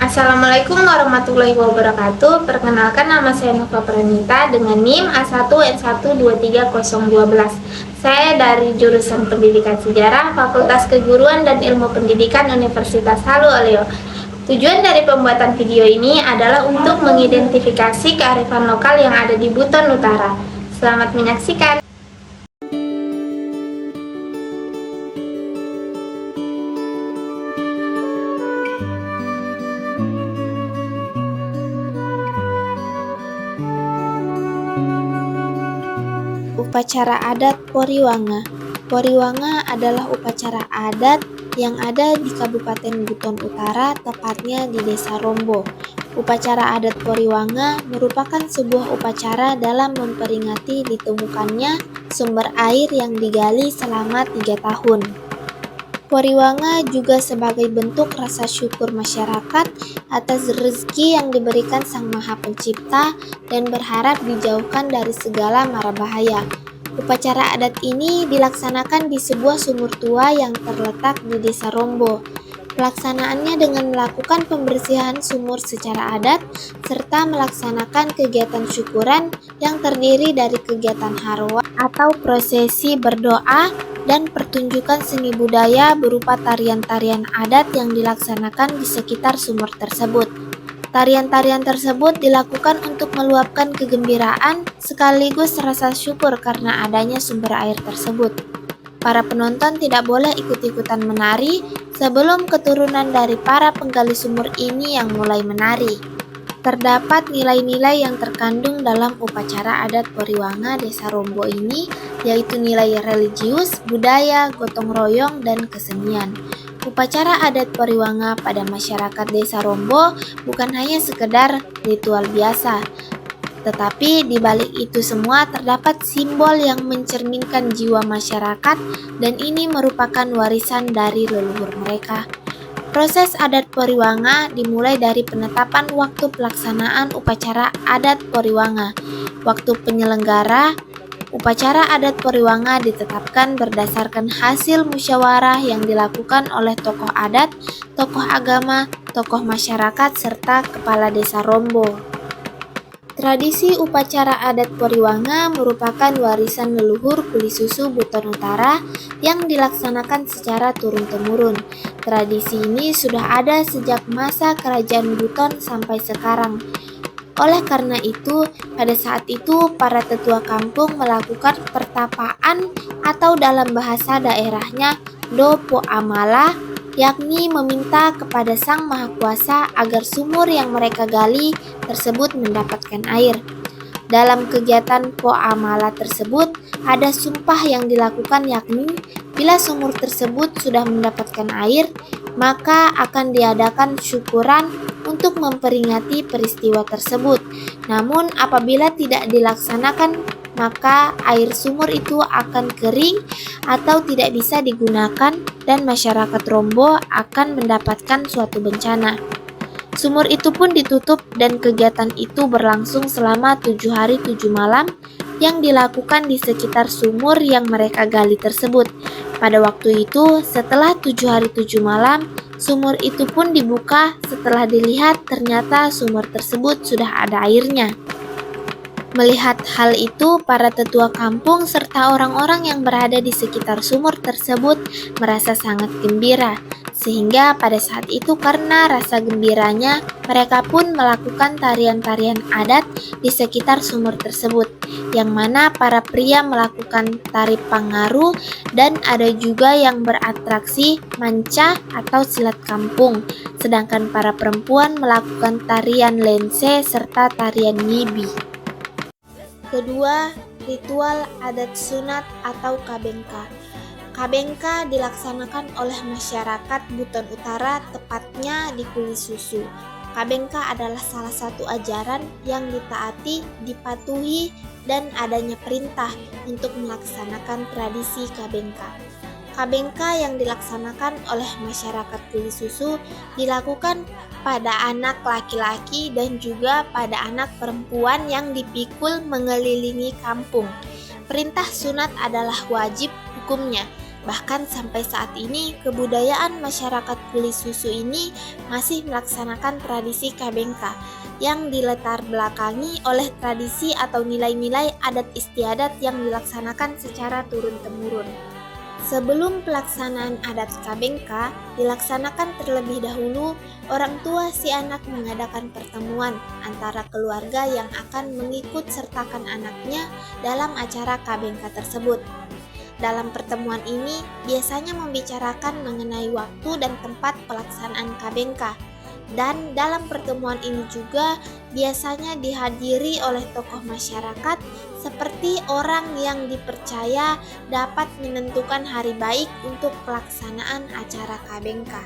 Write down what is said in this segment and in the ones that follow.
Assalamualaikum warahmatullahi wabarakatuh. Perkenalkan, nama saya Nova Pranita dengan NIM A1N1230012. Saya dari jurusan Pendidikan Sejarah, Fakultas Keguruan dan Ilmu Pendidikan Universitas Halu Oleo. Tujuan dari pembuatan video ini adalah untuk mengidentifikasi kearifan lokal yang ada di Buton Utara. Selamat menyaksikan. Upacara adat Poriwanga. Poriwanga adalah upacara adat yang ada di Kabupaten Buton Utara, tepatnya di Desa Rombo. Upacara adat Poriwanga merupakan sebuah upacara dalam memperingati ditemukannya sumber air yang digali selama 3 tahun. Poriwanga juga sebagai bentuk rasa syukur masyarakat atas rezeki yang diberikan Sang Maha Pencipta dan berharap dijauhkan dari segala mara bahaya. Upacara adat ini dilaksanakan di sebuah sumur tua yang terletak di Desa Rombo. Pelaksanaannya dengan melakukan pembersihan sumur secara adat serta melaksanakan kegiatan syukuran yang terdiri dari kegiatan harwa atau prosesi berdoa dan pertunjukan seni budaya berupa tarian-tarian adat yang dilaksanakan di sekitar sumur tersebut. Tarian-tarian tersebut dilakukan untuk meluapkan kegembiraan sekaligus rasa syukur karena adanya sumber air tersebut. Para penonton tidak boleh ikut-ikutan menari sebelum keturunan dari para penggali sumur ini yang mulai menari. Terdapat nilai-nilai yang terkandung dalam upacara adat Poriwanga Desa Rombo ini, yaitu nilai religius, budaya, gotong royong, dan kesenian. Upacara adat Poriwanga pada masyarakat Desa Rombo bukan hanya sekedar ritual biasa, tetapi di balik itu semua terdapat simbol yang mencerminkan jiwa masyarakat dan ini merupakan warisan dari leluhur mereka. Proses adat Poriwanga dimulai dari penetapan waktu pelaksanaan upacara adat Poriwanga. Waktu penyelenggara upacara adat Poriwanga ditetapkan berdasarkan hasil musyawarah yang dilakukan oleh tokoh adat, tokoh agama, tokoh masyarakat, serta kepala desa Rombo. Tradisi upacara adat Poriwanga merupakan warisan leluhur Kuli Susu Buton Utara yang dilaksanakan secara turun-temurun. Tradisi ini sudah ada sejak masa Kerajaan Buton sampai sekarang. Oleh karena itu, pada saat itu para tetua kampung melakukan pertapaan atau dalam bahasa daerahnya Dopo Amala, yakni meminta kepada Sang Maha Kuasa agar sumur yang mereka gali tersebut mendapatkan air. Dalam kegiatan Po Amala tersebut ada sumpah yang dilakukan, yakni bila sumur tersebut sudah mendapatkan air, maka akan diadakan syukuran untuk memperingati peristiwa tersebut. Namun apabila tidak dilaksanakan, maka air sumur itu akan kering atau tidak bisa digunakan dan masyarakat Rombo akan mendapatkan suatu bencana. Sumur itu pun ditutup dan kegiatan itu berlangsung selama 7 hari 7 malam yang dilakukan di sekitar sumur yang mereka gali tersebut. Pada waktu itu, setelah 7 hari 7 malam, sumur itu pun dibuka setelah dilihat ternyata sumur tersebut sudah ada airnya. Melihat hal itu, para tetua kampung serta orang-orang yang berada di sekitar sumur tersebut merasa sangat gembira. Sehingga pada saat itu karena rasa gembiranya, mereka pun melakukan tarian-tarian adat di sekitar sumur tersebut, yang mana para pria melakukan tari pangaru dan ada juga yang beratraksi manca atau silat kampung, sedangkan para perempuan melakukan tarian lense serta tarian nyibi. Kedua, ritual adat sunat atau kabengka. Kabengka dilaksanakan oleh masyarakat Buton Utara, tepatnya di Kuli Susu. Kabengka adalah salah satu ajaran yang ditaati, dipatuhi, dan adanya perintah untuk melaksanakan tradisi kabengka. Kabengka yang dilaksanakan oleh masyarakat Kuli Susu dilakukan pada anak laki-laki dan juga pada anak perempuan yang dipikul mengelilingi kampung. Perintah sunat adalah wajib hukumnya, Bahkan sampai saat ini, kebudayaan masyarakat Kulis Susu ini masih melaksanakan tradisi kabengka yang dilatar belakangi oleh tradisi atau nilai-nilai adat istiadat yang dilaksanakan secara turun-temurun. Sebelum pelaksanaan adat kabengka dilaksanakan terlebih dahulu, orang tua si anak mengadakan pertemuan antara keluarga yang akan mengikut sertakan anaknya dalam acara kabengka tersebut. Dalam pertemuan ini biasanya membicarakan mengenai waktu dan tempat pelaksanaan kabengka. Dan dalam pertemuan ini juga biasanya dihadiri oleh tokoh masyarakat seperti orang yang dipercaya dapat menentukan hari baik untuk pelaksanaan acara kabengka.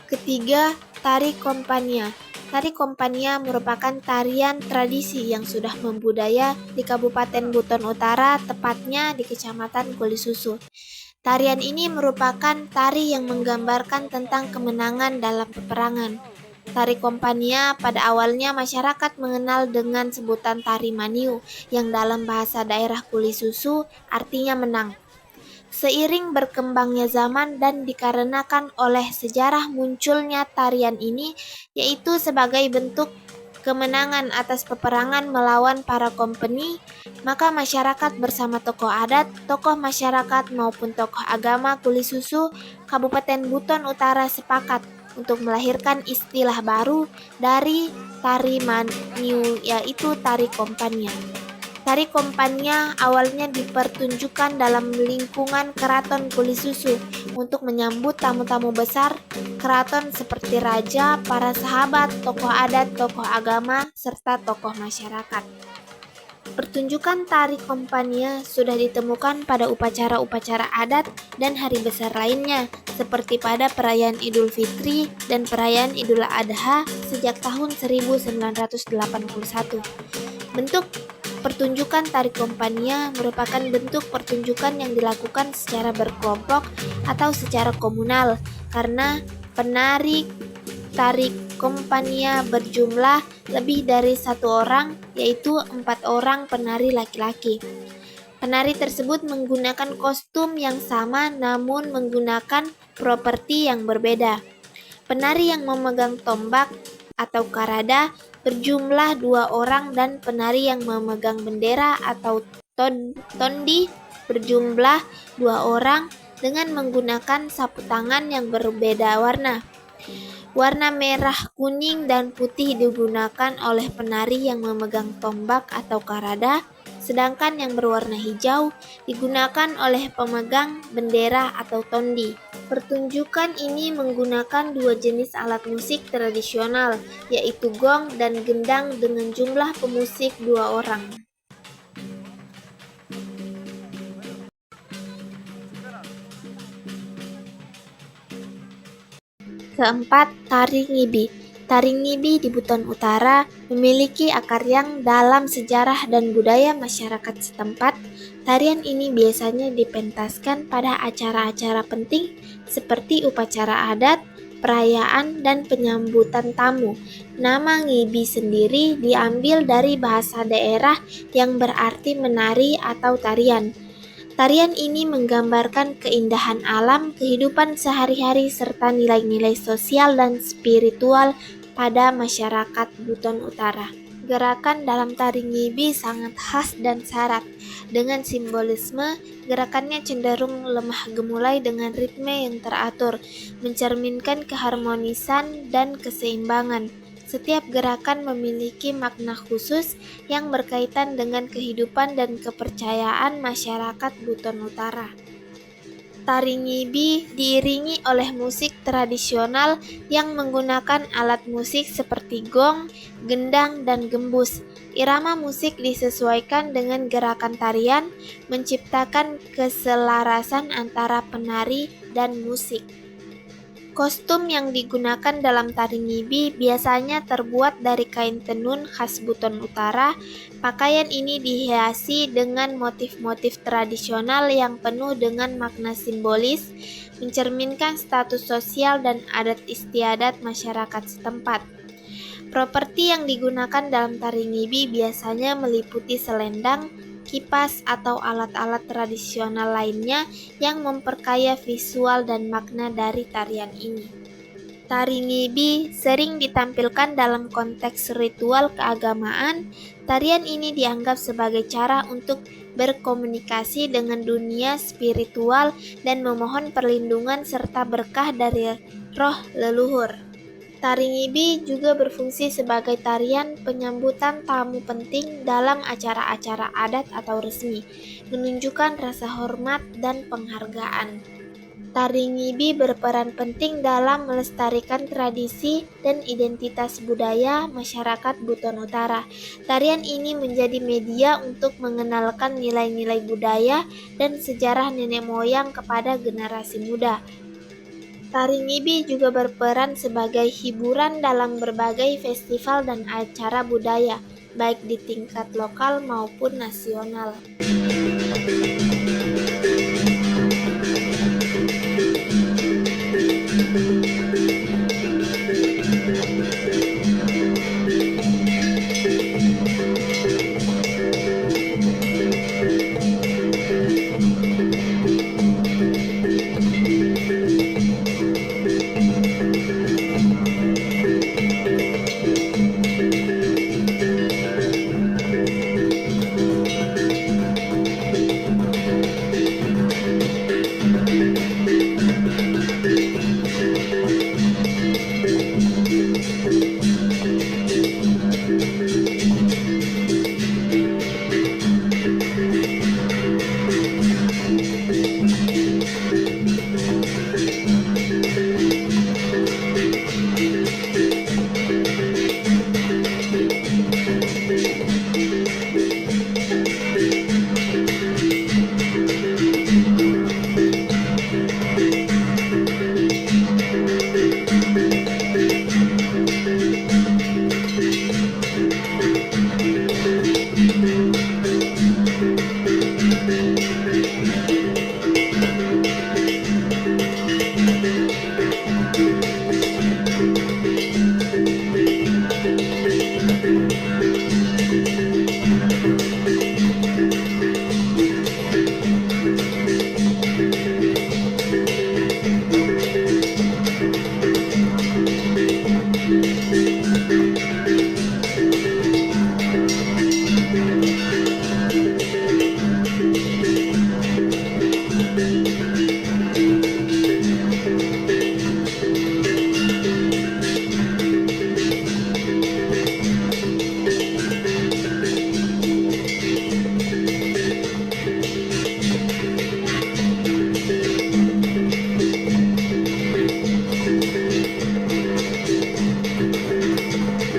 Ketiga, tari Kompania. Tari Kompania merupakan tarian tradisi yang sudah membudaya di Kabupaten Buton Utara, tepatnya di Kecamatan Kulis Susu. Tarian ini merupakan tari yang menggambarkan tentang kemenangan dalam peperangan. Tari Kompania pada awalnya masyarakat mengenal dengan sebutan tari Maniu, yang dalam bahasa daerah Kulis Susu artinya menang. Seiring berkembangnya zaman dan dikarenakan oleh sejarah munculnya tarian ini, yaitu sebagai bentuk kemenangan atas peperangan melawan para kompeni, maka masyarakat bersama tokoh adat, tokoh masyarakat maupun tokoh agama Kulis Susu, Kabupaten Buton Utara sepakat untuk melahirkan istilah baru dari tari Maniu, yaitu tari Kompania. Tari Kompania awalnya dipertunjukkan dalam lingkungan Keraton Kulis Susu untuk menyambut tamu-tamu besar keraton seperti raja, para sahabat, tokoh adat, tokoh agama, serta tokoh masyarakat. Pertunjukan tari Kompania sudah ditemukan pada upacara-upacara adat dan hari besar lainnya, seperti pada perayaan Idul Fitri dan perayaan Idul Adha sejak tahun 1981. Bentuk pertunjukan tari Kompania merupakan bentuk pertunjukan yang dilakukan secara berkelompok atau secara komunal, karena penari tari Kompania berjumlah lebih dari 1 orang, yaitu 4 orang penari laki-laki. Penari tersebut menggunakan kostum yang sama namun menggunakan properti yang berbeda. Penari yang memegang tombak atau karada berjumlah 2 orang dan penari yang memegang bendera atau tondi berjumlah 2 orang dengan menggunakan sapu tangan yang berbeda warna. Warna merah, kuning, dan putih digunakan oleh penari yang memegang tombak atau karada, sedangkan yang berwarna hijau digunakan oleh pemegang bendera atau tondi. Pertunjukan ini menggunakan 2 jenis alat musik tradisional, yaitu gong dan gendang dengan jumlah pemusik 2 orang. Keempat, tari Ngibi. Tari Ngibi di Buton Utara memiliki akar yang dalam sejarah dan budaya masyarakat setempat. Tarian ini biasanya dipentaskan pada acara-acara penting seperti upacara adat, perayaan, dan penyambutan tamu. Nama Ngibi sendiri diambil dari bahasa daerah yang berarti menari atau tarian. Tarian ini menggambarkan keindahan alam, kehidupan sehari-hari, serta nilai-nilai sosial dan spiritual pada masyarakat Buton Utara. Gerakan dalam tari Ngibi sangat khas dan syarat. Dengan simbolisme, gerakannya cenderung lemah gemulai dengan ritme yang teratur, mencerminkan keharmonisan dan keseimbangan. Setiap gerakan memiliki makna khusus yang berkaitan dengan kehidupan dan kepercayaan masyarakat Buton Utara. Tari Ngibi diiringi oleh musik tradisional yang menggunakan alat musik seperti gong, gendang, dan gembus. Irama musik disesuaikan dengan gerakan tarian, menciptakan keselarasan antara penari dan musik. Kostum yang digunakan dalam tari Ngibi biasanya terbuat dari kain tenun khas Buton Utara. Pakaian ini dihiasi dengan motif-motif tradisional yang penuh dengan makna simbolis, mencerminkan status sosial dan adat istiadat masyarakat setempat. Properti yang digunakan dalam tari Ngibi biasanya meliputi selendang, kipas, atau alat-alat tradisional lainnya yang memperkaya visual dan makna dari tarian ini. Tari Ngibi sering ditampilkan dalam konteks ritual keagamaan. Tarian ini dianggap sebagai cara untuk berkomunikasi dengan dunia spiritual dan memohon perlindungan serta berkah dari roh leluhur. Tari Ngibi juga berfungsi sebagai tarian penyambutan tamu penting dalam acara-acara adat atau resmi, menunjukkan rasa hormat dan penghargaan. Tari Ngibi berperan penting dalam melestarikan tradisi dan identitas budaya masyarakat Buton Utara. Tarian ini menjadi media untuk mengenalkan nilai-nilai budaya dan sejarah nenek moyang kepada generasi muda. Tari Ngibi juga berperan sebagai hiburan dalam berbagai festival dan acara budaya, baik di tingkat lokal maupun nasional.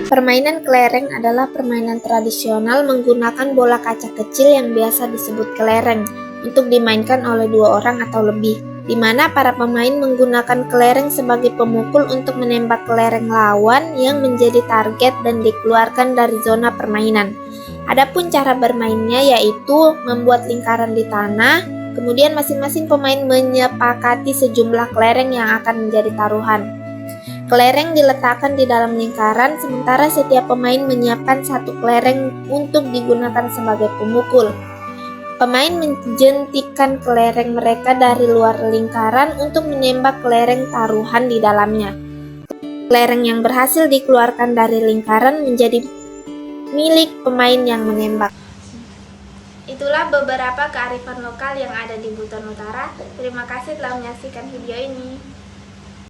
Permainan kelereng adalah permainan tradisional menggunakan bola kaca kecil yang biasa disebut kelereng untuk dimainkan oleh 2 orang atau lebih, di mana para pemain menggunakan kelereng sebagai pemukul untuk menembak kelereng lawan yang menjadi target dan dikeluarkan dari zona permainan. Adapun cara bermainnya yaitu membuat lingkaran di tanah, kemudian masing-masing pemain menyepakati sejumlah kelereng yang akan menjadi taruhan. Kelereng diletakkan di dalam lingkaran, sementara setiap pemain menyiapkan 1 kelereng untuk digunakan sebagai pemukul. Pemain menjentikan kelereng mereka dari luar lingkaran untuk menembak kelereng taruhan di dalamnya. Kelereng yang berhasil dikeluarkan dari lingkaran menjadi milik pemain yang menembak. Itulah beberapa kearifan lokal yang ada di Buton Utara. Terima kasih telah menyaksikan video ini.